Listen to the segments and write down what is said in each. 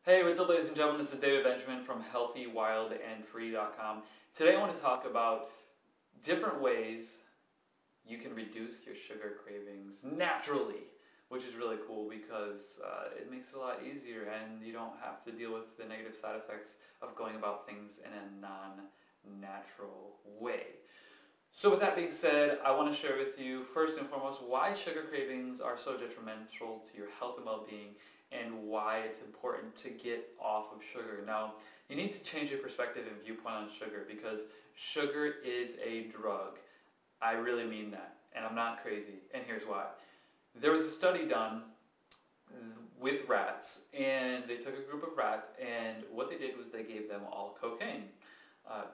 Hey, what's up ladies and gentlemen, this is David Benjamin from healthywildandfree.com. Today I want to talk about different ways you can reduce your sugar cravings naturally, which is really cool because it makes it a lot easier and you don't have to deal with the negative side effects of going about things in a non-natural way. So with that being said, I want to share with you first and foremost why sugar cravings are so detrimental to your health and well-being and why it's important to get off of sugar. Now, you need to change your perspective and viewpoint on sugar because sugar is a drug. I really mean that, and I'm not crazy, and here's why. There was a study done with rats, and they took a group of rats, and what they did was they gave them all cocaine.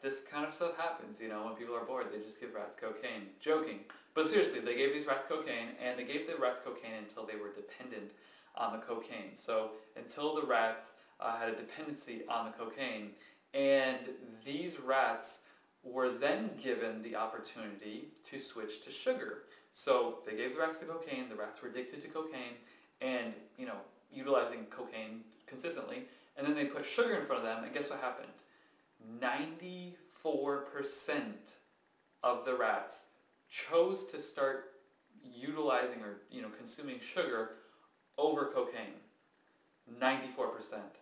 This kind of stuff happens, you know, when people are bored, they just give rats cocaine. Joking. But seriously, they gave these rats cocaine, and they gave the rats cocaine until they were dependent on the cocaine. So until the rats had a dependency on the cocaine, and these rats were then given the opportunity to switch to sugar. So they gave the rats the cocaine, the rats were addicted to cocaine, and, you know, utilizing cocaine consistently, and then they put sugar in front of them, and guess what happened? 94% of the rats chose to start utilizing or consuming sugar over cocaine. 94%.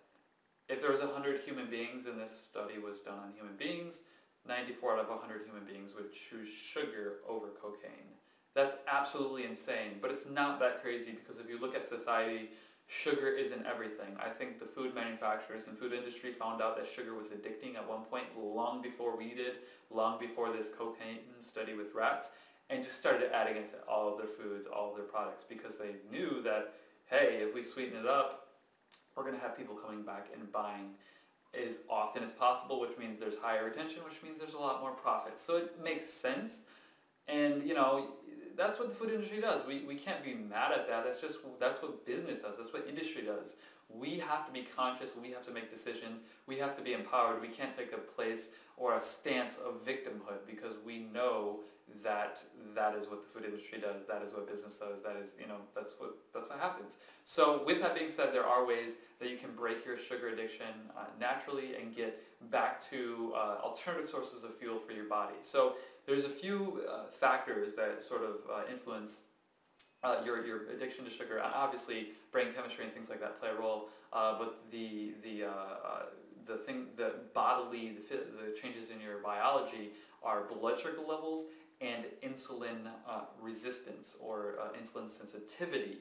If there was 100 human beings and this study was done on human beings, 94 out of 100 human beings would choose sugar over cocaine. That's absolutely insane, but it's not that crazy because if you look at society, sugar isn't everything. I think the food manufacturers and food industry found out that sugar was addicting at one point long before we did, long before this cocaine study with rats, and just started adding it to all of their foods, all of their products, because they knew that, hey, if we sweeten it up, we're going to have people coming back and buying as often as possible, which means there's higher retention, which means there's a lot more profit. So it makes sense, and that's what the food industry does. We can't be mad at that. That's what business does. That's what industry does. We have to be conscious. We have to make decisions. We have to be empowered. We can't take a place or a stance of victimhood because we know that is what the food industry does. That is what business does. That's what happens. So with that being said, there are ways that you can break your sugar addiction naturally and get back to alternative sources of fuel for your body. So there's a few factors that sort of influence your addiction to sugar. Obviously, brain chemistry and things like that play a role, but the changes in your biology are blood sugar levels and insulin resistance or insulin sensitivity.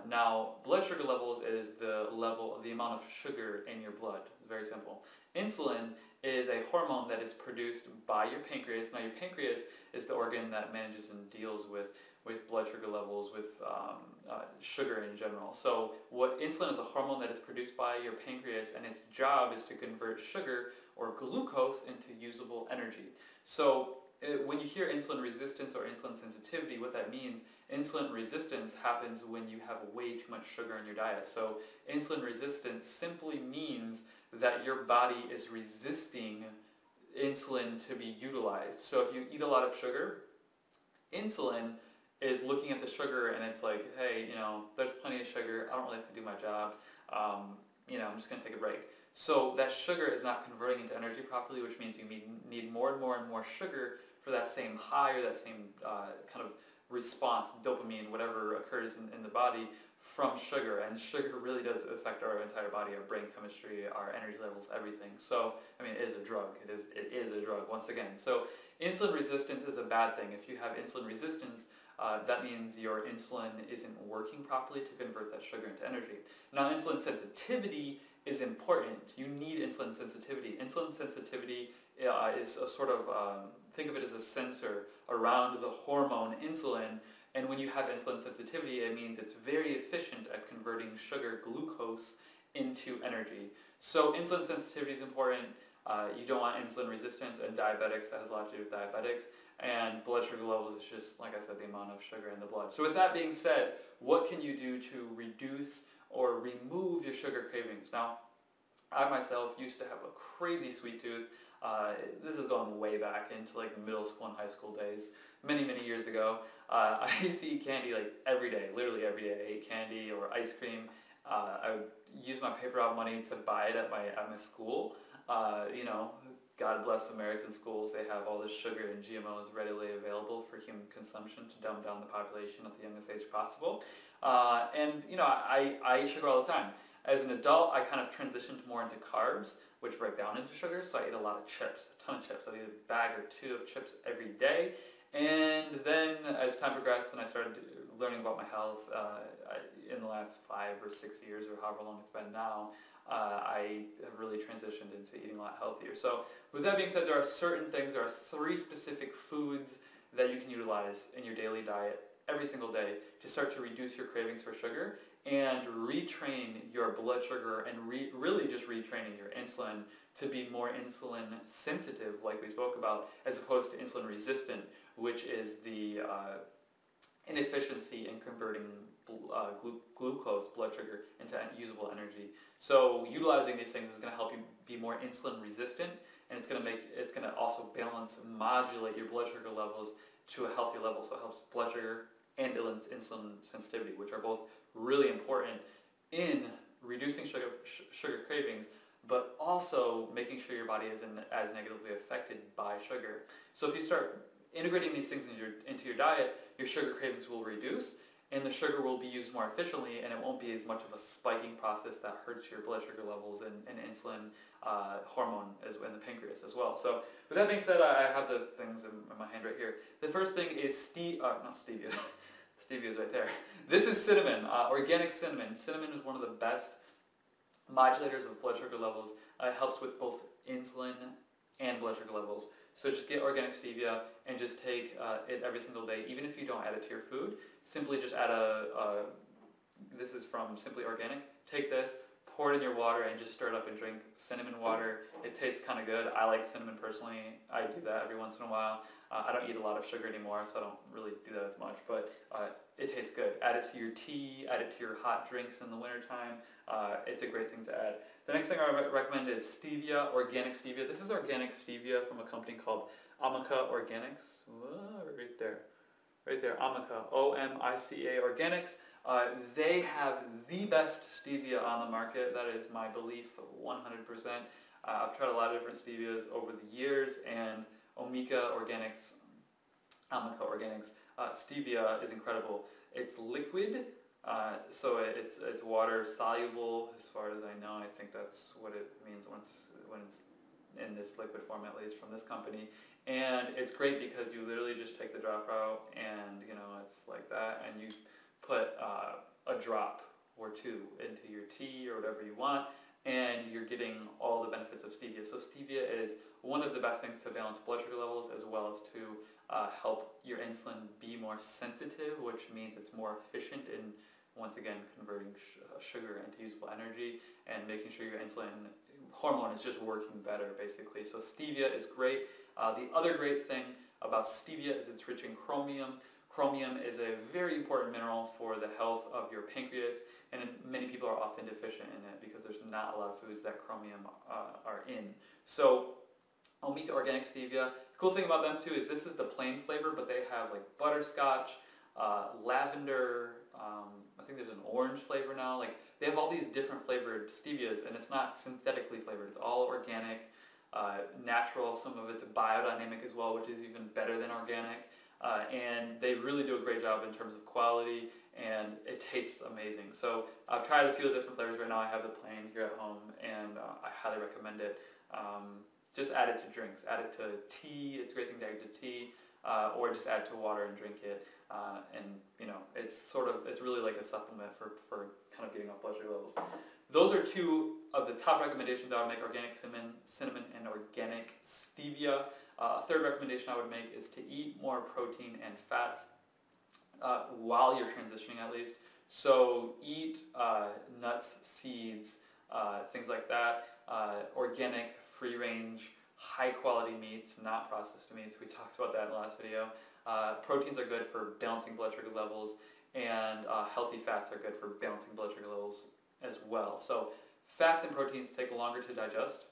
Now, blood sugar levels is the amount of sugar in your blood. Very simple. Insulin is a hormone that is produced by your pancreas. Now, your pancreas is the organ that manages and deals with blood sugar levels, with sugar in general. So insulin is a hormone that is produced by your pancreas, and its job is to convert sugar or glucose into usable energy. So when you hear insulin resistance or insulin sensitivity, what that means, insulin resistance happens when you have way too much sugar in your diet. So insulin resistance simply means that your body is resisting insulin to be utilized. So if you eat a lot of sugar, insulin is looking at the sugar and it's like, hey, there's plenty of sugar. I don't really have to do my job. I'm just going to take a break. So that sugar is not converting into energy properly, which means you need more and more and more sugar for that same high or that same kind of response, dopamine, whatever occurs in the body from sugar. And sugar really does affect our entire body, our brain chemistry, our energy levels, everything. So, it is a drug. It is a drug, once again. So insulin resistance is a bad thing. If you have insulin resistance, that means your insulin isn't working properly to convert that sugar into energy. Now, insulin sensitivity is important. You need insulin sensitivity. Insulin sensitivity is a sort of, think of it as a sensor around the hormone insulin, and when you have insulin sensitivity, it means it's very efficient at converting sugar, glucose, into energy. So insulin sensitivity is important. You don't want insulin resistance and diabetics. That has a lot to do with diabetics. And blood sugar levels is just, like I said, the amount of sugar in the blood. So with that being said, what can you do to reduce or remove your sugar cravings? Now, I myself used to have a crazy sweet tooth. This is going way back into like middle school and high school days, many years ago. I used to eat candy like every day, literally every day. I ate candy or ice cream. I would use my paper route money to buy it at my school. You know, God bless American schools. They have all this sugar and GMOs readily available for human consumption to dumb down the population at the youngest age possible. And you know, I eat sugar all the time. As an adult, I kind of transitioned more into carbs, which break down into sugar. So I ate a lot of chips, a ton of chips. I ate a bag or two of chips every day. And then as time progressed and I started learning about my health in the last 5 or 6 years or however long it's been now, I have really transitioned into eating a lot healthier. So with that being said, there are certain things, there are 3 specific foods that you can utilize in your daily diet every single day to start to reduce your cravings for sugar and retrain your blood sugar and really just retraining your insulin to be more insulin sensitive, like we spoke about, as opposed to insulin resistant, which is the inefficiency in converting glucose, blood sugar, into usable energy. So utilizing these things is going to help you be more insulin resistant, and it's going to also balance, modulate your blood sugar levels to a healthy level. So it helps blood sugar and insulin sensitivity, which are both really important in reducing sugar cravings, but also making sure your body isn't as negatively affected by sugar. So if you start integrating these things into your diet, your sugar cravings will reduce, and the sugar will be used more efficiently, and it won't be as much of a spiking process that hurts your blood sugar levels and insulin hormone in the pancreas as well. So with that being said, I have the things in my hand right here. The first thing is not stevia. Stevia is right there. This is cinnamon, organic cinnamon. Cinnamon is one of the best modulators of blood sugar levels. It helps with both insulin and blood sugar levels. So just get organic stevia and just take it every single day, even if you don't add it to your food. Simply just add this is from Simply Organic. Take this, pour it in your water, and just stir it up and drink cinnamon water. It tastes kind of good. I like cinnamon personally. I do that every once in a while. I don't eat a lot of sugar anymore, so I don't really do that as much, but it tastes good. Add it to your tea, add it to your hot drinks in the wintertime. It's a great thing to add. The next thing I recommend is stevia, organic stevia. This is organic stevia from a company called Omica Organics. Right there, Omica, O-M-I-C-A Organics. They have the best stevia on the market. That is my belief, 100%. I've tried a lot of different stevias over the years, and Omica Organics stevia is incredible. It's liquid, so it's water soluble, as far as I know. I think that's what it means when it's in this liquid form, at least from this company. And it's great because you literally just take the drop route, and you know, it's like that, and you put a drop or 2 into your tea or whatever you want, and you're getting all the benefits of stevia. So stevia is one of the best things to balance blood sugar levels, as well as to help your insulin be more sensitive, which means it's more efficient in, once again, converting sugar into usable energy and making sure your insulin hormone is just working better, basically. So stevia is great. The other great thing about stevia is it's rich in chromium. Chromium is a very important mineral for the health of your pancreas, and many people are often deficient in it because there's not a lot of foods that chromium are in. So Omica Organic Stevia, the cool thing about them too is this is the plain flavor, but they have like butterscotch, lavender, I think there's an orange flavor now. Like, they have all these different flavored stevias, and it's not synthetically flavored. It's all organic, natural. Some of it's biodynamic as well, which is even better than organic. And they really do a great job in terms of quality, and it tastes amazing. So I've tried a few of the different flavors right now. I have the plain here at home, and I highly recommend it. Just add it to drinks, add it to tea. It's a great thing to add to tea, or just add it to water and drink it. And you know, it's really like a supplement for kind of getting off blood sugar levels. Those are 2 of the top recommendations I would make: organic cinnamon and organic stevia. A third recommendation I would make is to eat more protein and fats while you're transitioning, at least. So eat nuts, seeds, things like that, organic, free-range, high-quality meats, not processed meats. We talked about that in the last video. Proteins are good for balancing blood sugar levels, and healthy fats are good for balancing blood sugar levels as well. So fats and proteins take longer to digest,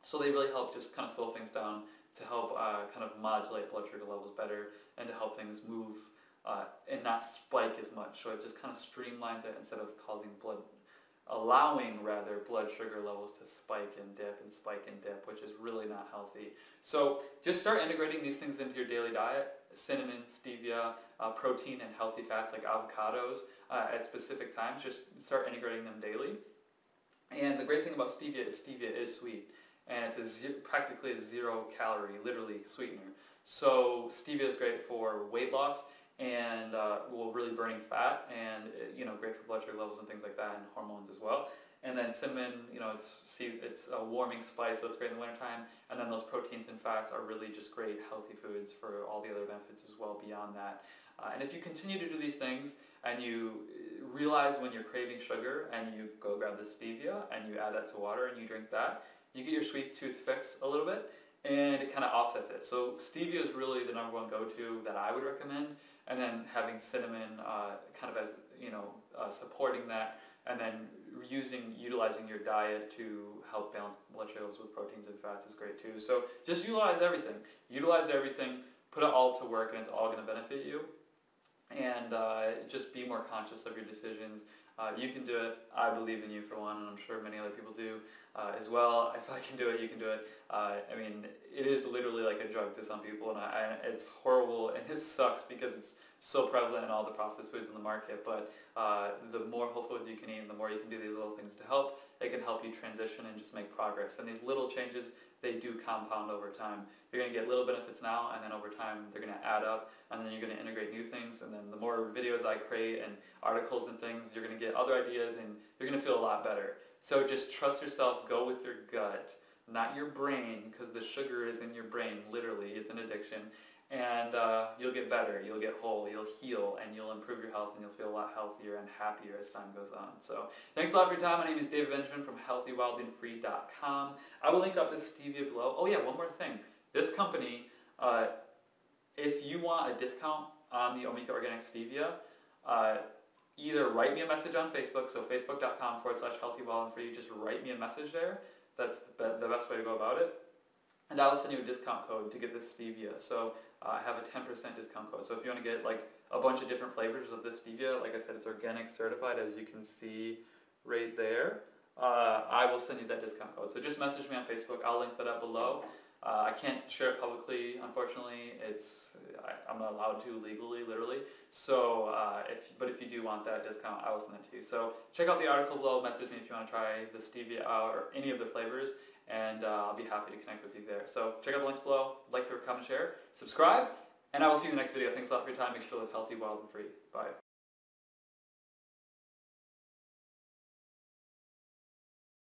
so they really help just kind of slow things down, to help kind of modulate blood sugar levels better, and to help things move and not spike as much. So it just kind of streamlines it instead of causing blood allowing rather blood sugar levels to spike and dip, which is really not healthy. So just start integrating these things into your daily diet: cinnamon, stevia, protein and healthy fats like avocados at specific times. Just start integrating them daily. And the great thing about stevia is sweet, and it's practically a 0-calorie, literally, sweetener. So stevia is great for weight loss and really burning fat, and great for blood sugar levels and things like that, and hormones as well. And then cinnamon, it's a warming spice, so it's great in the wintertime. And then those proteins and fats are really just great healthy foods for all the other benefits as well beyond that. And if you continue to do these things and you realize when you're craving sugar and you go grab the stevia and you add that to water and you drink that, you get your sweet tooth fixed a little bit, and it kind of offsets it. So stevia is really the number one go-to that I would recommend, and then having cinnamon kind of as, supporting that, and then utilizing your diet to help balance blood sugars with proteins and fats is great too. So just utilize everything, put it all to work, and it's all going to benefit you. And just be more conscious of your decisions. You can do it. I believe in you for one, and I'm sure many other people do as well. If I can do it, you can do it. It is literally like a drug to some people, and it's horrible, and it sucks because it's so prevalent in all the processed foods in the market. But the more whole foods you can eat, and the more you can do these little things to help, it can help you transition and just make progress. And these little changes, they do compound over time. You're going to get little benefits now, and then over time they're going to add up, and then you're going to integrate new things, and then the more videos I create and articles and things, you're going to get other ideas, and you're going to feel a lot better. So just trust yourself, go with your gut, not your brain, because the sugar is in your brain, literally, it's an addiction, and you'll get better, you'll get whole, you'll heal, and you'll improve your health, and you'll feel a lot healthier and happier as time goes on. So thanks a lot for your time. My name is David Benjamin from healthywildandfree.com. I will link up this stevia below. Oh yeah, one more thing. This company, if you want a discount on the Omika Organic Stevia, either write me a message on Facebook, so facebook.com/healthywildandfree, just write me a message there. That's the best way to go about it. And I'll send you a discount code to get this stevia. So I have a 10% discount code. So if you want to get like a bunch of different flavors of this stevia, like I said, it's organic certified, as you can see right there. I will send you that discount code. So just message me on Facebook. I'll link that up below. I can't share it publicly, unfortunately. I'm not allowed to legally, literally. So, but if you do want that discount, I will send it to you. So check out the article below. Message me if you want to try the stevia out or any of the flavors, and I'll be happy to connect with you there. So check out the links below. Like, favorite, comment, share, subscribe, and I will see you in the next video. Thanks a lot for your time. Make sure to live healthy, wild, and free. Bye.